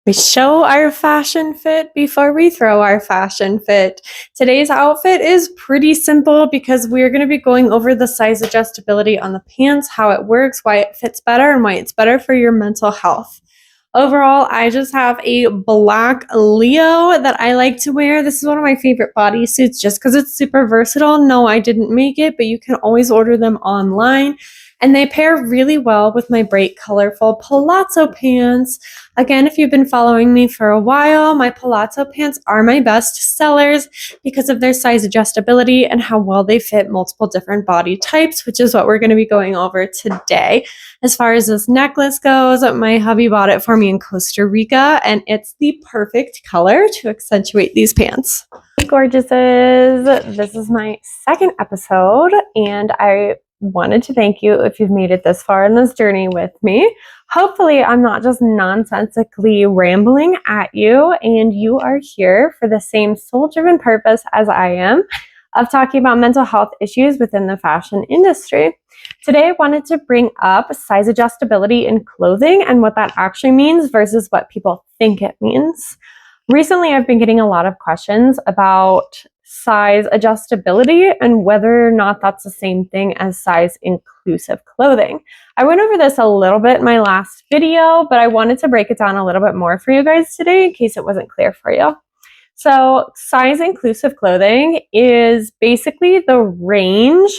We show our fashion fit before we throw our fashion fit. Today's outfit is pretty simple because we're going to be going over the size adjustability on the pants, how it works, why it fits better, and why it's better for your mental health. Overall, I just have a black Leo that I like to wear. This is one of my favorite bodysuits just because it's super versatile. No, I didn't make it, but you can always order them online. And they pair really well with my bright, colorful palazzo pants. Again, if you've been following me for a while, my palazzo pants are my best sellers because of their size adjustability and how well they fit multiple different body types, which is what we're going to be going over today. As far as this necklace goes, my hubby bought it for me in Costa Rica, and it's the perfect color to accentuate these pants. Hey, gorgeouses. This is my second episode, and I wanted to thank you if you've made it this far in this journey with me. Hopefully, I'm not just nonsensically rambling at you, and you are here for the same soul-driven purpose as I am of talking about mental health issues within the fashion industry. Today, I wanted to bring up size adjustability in clothing and what that actually means versus what people think it means. Recently, I've been getting a lot of questions about size adjustability and whether or not that's the same thing as size inclusive clothing. I went over this a little bit in my last video, but I wanted to break it down a little bit more for you guys today in case it wasn't clear for you. So size inclusive clothing is basically the range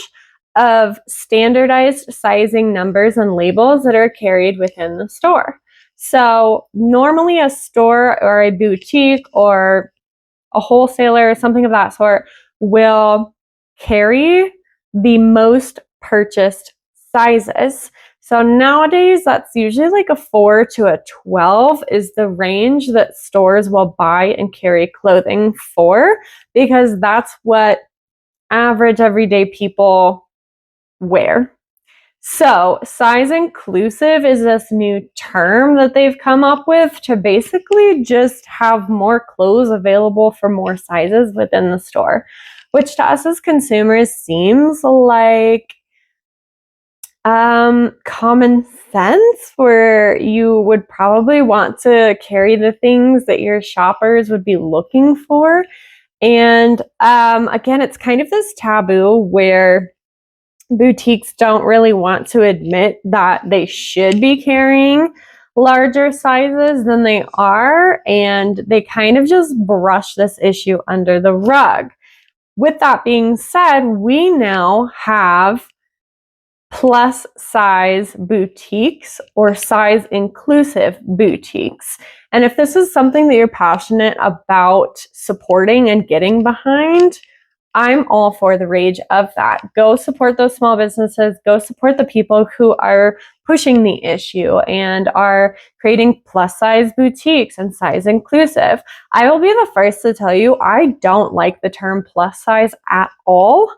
of standardized sizing numbers and labels that are carried within the store. So normally a store or a boutique or a wholesaler or something of that sort will carry the most purchased sizes. So nowadays, that's usually like a 4 to a 12 is the range that stores will buy and carry clothing for, because that's what average everyday people wear. So size inclusive is this new term that they've come up with to basically just have more clothes available for more sizes within the store, which to us as consumers seems like common sense, where you would probably want to carry the things that your shoppers would be looking for. And again, it's kind of this taboo where boutiques don't really want to admit that they should be carrying larger sizes than they are, and they kind of just brush this issue under the rug. With that being said, we now have plus size boutiques or size inclusive boutiques. And if this is something that you're passionate about supporting and getting behind, I'm all for the rage of that. Go support those small businesses. Go support the people who are pushing the issue and are creating plus size boutiques and size inclusive. I will be the first to tell you, I don't like the term plus size at all.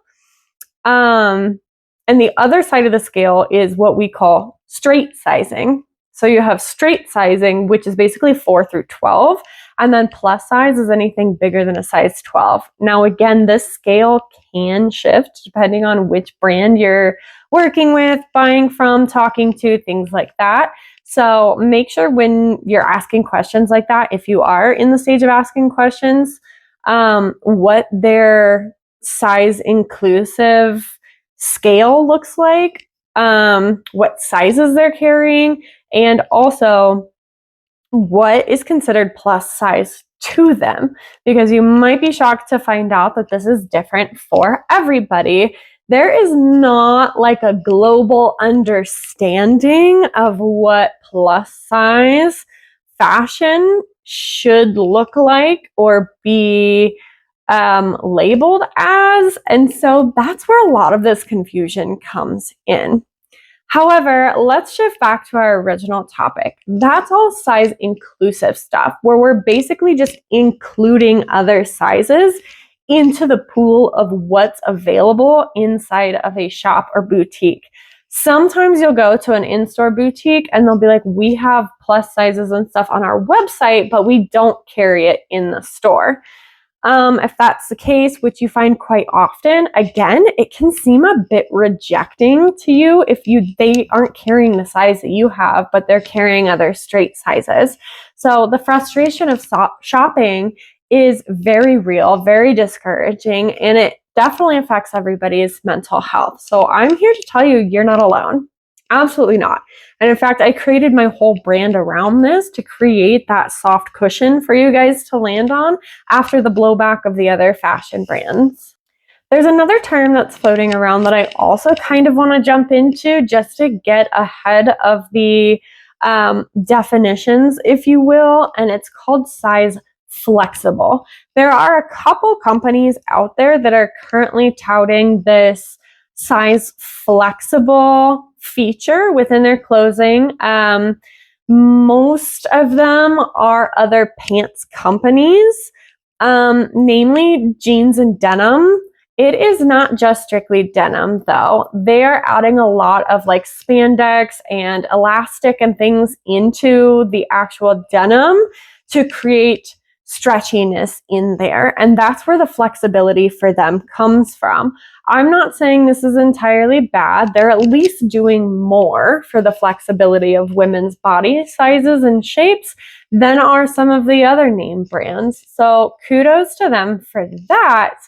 And the other side of the scale is what we call straight sizing. So you have straight sizing, which is basically 4 through 12. And then plus size is anything bigger than a size 12. Now, again, this scale can shift depending on which brand you're working with, buying from, talking to, things like that. So make sure when you're asking questions like that, if you are in the stage of asking questions, what their size inclusive scale looks like, what sizes they're carrying, and also what is considered plus size to them, because you might be shocked to find out that this is different for everybody. There is not like a global understanding of what plus size fashion should look like or be labeled as. And so that's where a lot of this confusion comes in. However, let's shift back to our original topic. That's all size inclusive stuff, where we're basically just including other sizes into the pool of what's available inside of a shop or boutique. Sometimes you'll go to an in-store boutique and they'll be like, we have plus sizes and stuff on our website, but we don't carry it in the store. If that's the case, which you find quite often, again, it can seem a bit rejecting to you if they aren't carrying the size that you have, but they're carrying other straight sizes. So the frustration of shopping is very real, very discouraging, and it definitely affects everybody's mental health. So I'm here to tell you, you're not alone. Absolutely not. And in fact, I created my whole brand around this to create that soft cushion for you guys to land on after the blowback of the other fashion brands. There's another term that's floating around that I also kind of want to jump into just to get ahead of the definitions, if you will, and it's called size flexible. There are a couple companies out there that are currently touting this size flexible feature within their clothing. Most of them are other pants companies, namely jeans and denim. It is not just strictly denim though. They are adding a lot of like spandex and elastic and things into the actual denim to create stretchiness in there. And that's where the flexibility for them comes from. I'm not saying this is entirely bad. They're at least doing more for the flexibility of women's body sizes and shapes than are some of the other name brands. So kudos to them for that.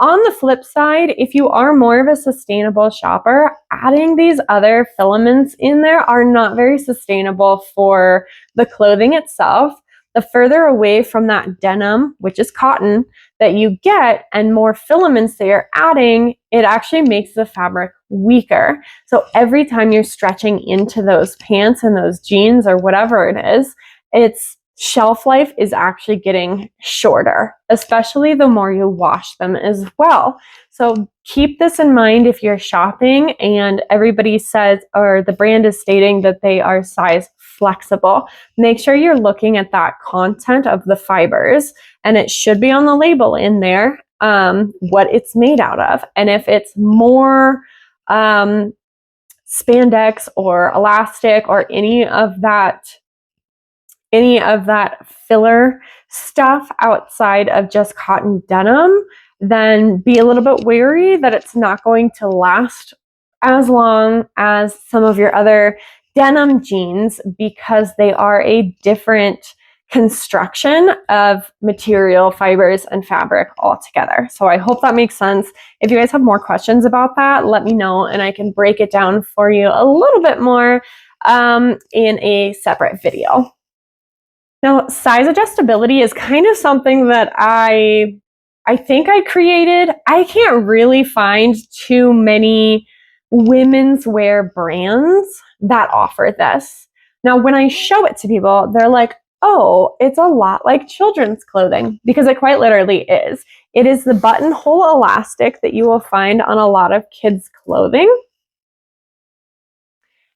On the flip side, if you are more of a sustainable shopper, adding these other filaments in there are not very sustainable for the clothing itself. The further away from that denim, which is cotton, that you get and more filaments that you're adding, it actually makes the fabric weaker. So every time you're stretching into those pants and those jeans or whatever it is, its shelf life is actually getting shorter, especially the more you wash them as well. So keep this in mind if you're shopping and everybody says, or the brand is stating that they are size flexible. Make sure you're looking at that content of the fibers, and it should be on the label in there, what it's made out of. And if it's more spandex or elastic or any of that filler stuff outside of just cotton denim, then be a little bit wary that it's not going to last as long as some of your other denim jeans, because they are a different construction of material, fibers, and fabric altogether. So I hope that makes sense. If you guys have more questions about that, let me know and I can break it down for you a little bit more in a separate video. Now, size adjustability is kind of something that I think I created. I can't really find too many women's wear brands that offer this. Now, when I show it to people, they're like, oh, it's a lot like children's clothing, because it quite literally is. It is the buttonhole elastic that you will find on a lot of kids' clothing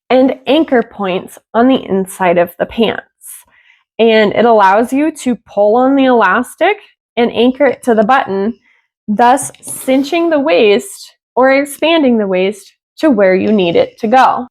and anchor points on the inside of the pants. And it allows you to pull on the elastic and anchor it to the button, thus cinching the waist or expanding the waist to where you need it to go.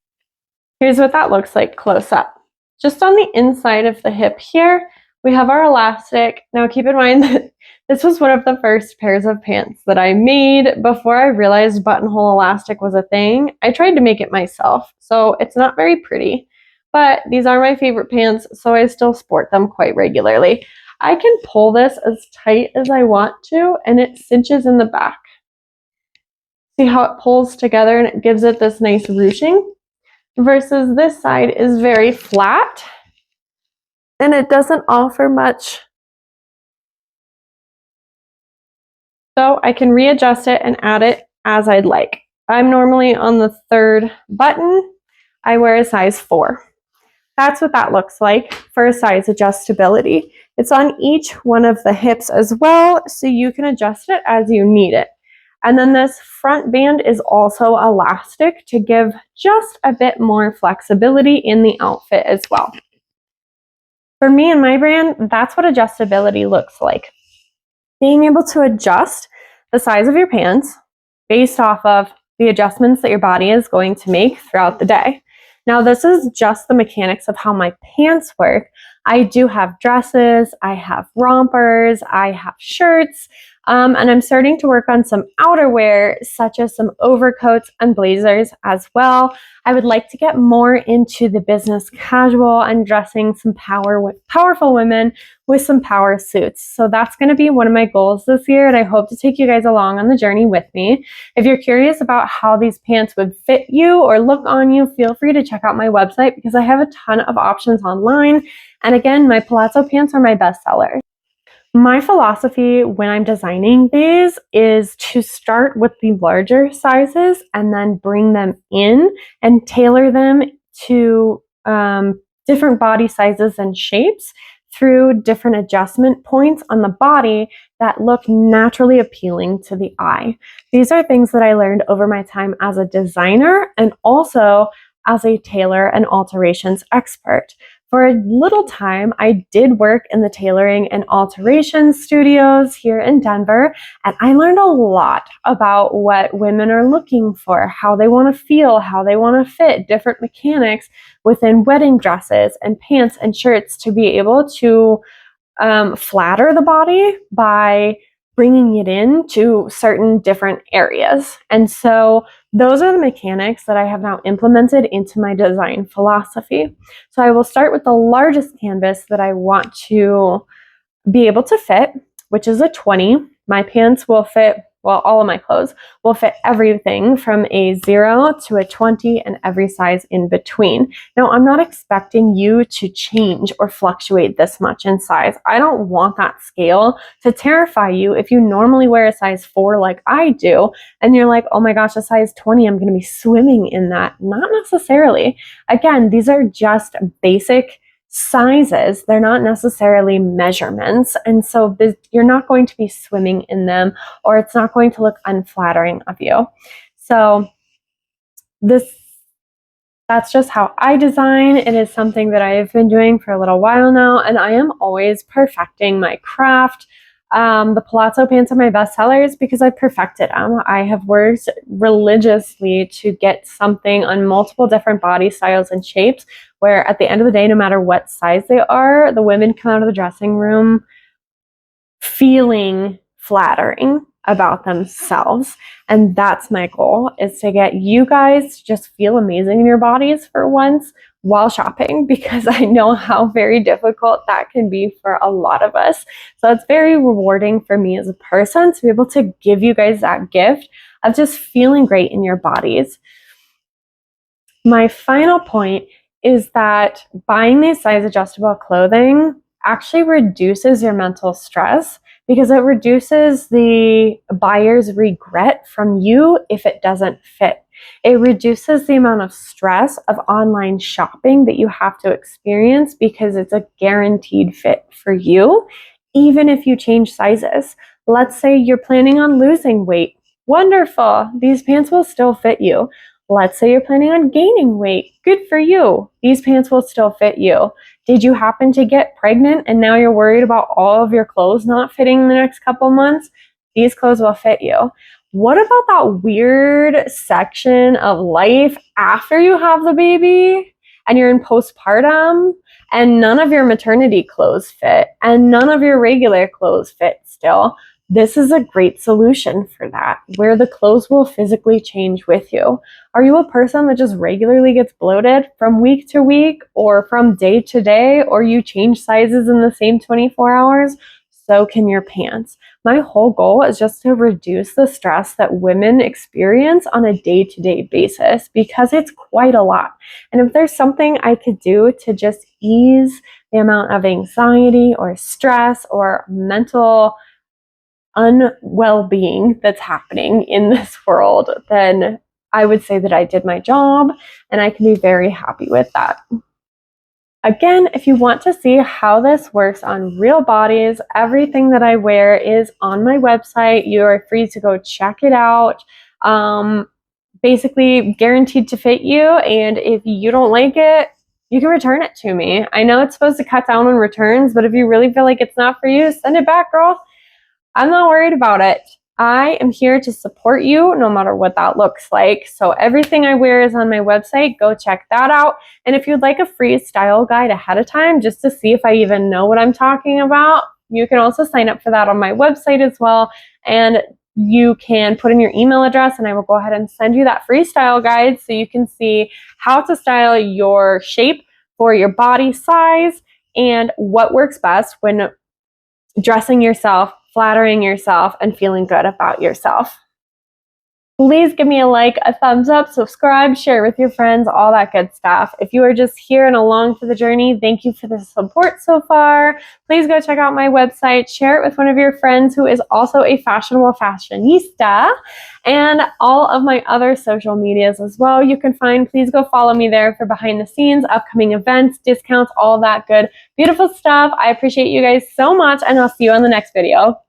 Here's what that looks like close up. Just on the inside of the hip here, we have our elastic. Now keep in mind that this was one of the first pairs of pants that I made before I realized buttonhole elastic was a thing. I tried to make it myself, so it's not very pretty. But these are my favorite pants, so I still sport them quite regularly. I can pull this as tight as I want to, and it cinches in the back. See how it pulls together and it gives it this nice ruching? Versus this side is very flat, and it doesn't offer much. So I can readjust it and add it as I'd like. I'm normally on the 3rd button. I wear a size 4. That's what that looks like for a size adjustability. It's on each one of the hips as well, so you can adjust it as you need it. And then this front band is also elastic to give just a bit more flexibility in the outfit as well. For me and my brand, that's what adjustability looks like. Being able to adjust the size of your pants based off of the adjustments that your body is going to make throughout the day. Now, this is just the mechanics of how my pants work. I do have dresses, I have rompers, I have shirts, And I'm starting to work on some outerwear, such as some overcoats and blazers as well. I would like to get more into the business casual and dressing some powerful women with some power suits. So that's going to be one of my goals this year, and I hope to take you guys along on the journey with me. If you're curious about how these pants would fit you or look on you, feel free to check out my website because I have a ton of options online. And again, my palazzo pants are my best sellers. My philosophy when I'm designing these is to start with the larger sizes and then bring them in and tailor them to different body sizes and shapes through different adjustment points on the body that look naturally appealing to the eye. These are things that I learned over my time as a designer and also as a tailor and alterations expert. For a little time, I did work in the tailoring and alteration studios here in Denver, and I learned a lot about what women are looking for, how they want to feel, how they want to fit, different mechanics within wedding dresses and pants and shirts to be able to flatter the body by bringing it into certain different areas. And so those are the mechanics that I have now implemented into my design philosophy. So I will start with the largest canvas that I want to be able to fit, which is a 20. My pants will fit, well, all of my clothes will fit everything from a 0 to a 20 and every size in between. Now, I'm not expecting you to change or fluctuate this much in size. I don't want that scale to terrify you if you normally wear a size 4 like I do, and you're like, oh my gosh, a size 20, I'm going to be swimming in that. Not necessarily. Again, these are just basic sizes. They're not necessarily measurements. And so you're not going to be swimming in them, or it's not going to look unflattering of you. So that's just how I design. It is something that I have been doing for a little while now, and I am always perfecting my craft. The palazzo pants are my best sellers because I perfected them. I have worked religiously to get something on multiple different body styles and shapes where at the end of the day, no matter what size they are, the women come out of the dressing room feeling flattering about themselves. And that's my goal, is to get you guys to just feel amazing in your bodies for once while shopping, because I know how very difficult that can be for a lot of us. So it's very rewarding for me as a person to be able to give you guys that gift of just feeling great in your bodies. My final point is that buying these size adjustable clothing actually reduces your mental stress because it reduces the buyer's regret from you if it doesn't fit. It reduces the amount of stress of online shopping that you have to experience because it's a guaranteed fit for you, even if you change sizes. Let's say you're planning on losing weight. Wonderful. These pants will still fit you. Let's say you're planning on gaining weight. Good for you. These pants will still fit you. Did you happen to get pregnant and now you're worried about all of your clothes not fitting in the next couple months? These clothes will fit you. What about that weird section of life after you have the baby and you're in postpartum and none of your maternity clothes fit and none of your regular clothes fit still? This is a great solution for that, where the clothes will physically change with you. Are you a person that just regularly gets bloated from week to week or from day to day, or you change sizes in the same 24 hours? So can your pants. My whole goal is just to reduce the stress that women experience on a day-to-day basis, because it's quite a lot. And if there's something I could do to just ease the amount of anxiety or stress or mental unwell-being that's happening in this world, then I would say that I did my job, and I can be very happy with that. Again, if you want to see how this works on real bodies, everything that I wear is on my website. You are free to go check it out. Basically guaranteed to fit you, and if you don't like it, you can return it to me. I know it's supposed to cut down on returns, but if you really feel like it's not for you, send it back, girl. I'm not worried about it. I am here to support you no matter what that looks like. So everything I wear is on my website. Go check that out. And if you'd like a free style guide ahead of time just to see if I even know what I'm talking about, You can also sign up for that on my website as well. And you can put in your email address and I will go ahead and send you that free style guide so you can see how to style your shape for your body size and what works best when dressing yourself, flattering yourself, and feeling good about yourself. Please give me a like, a thumbs up, subscribe, share with your friends, all that good stuff. If you are just here and along for the journey, thank you for the support so far. Please go check out my website, share it with one of your friends who is also a fashionable fashionista, and all of my other social medias as well. You can find, please go follow me there for behind the scenes, upcoming events, discounts, all that good, beautiful stuff. I appreciate you guys so much, and I'll see you on the next video.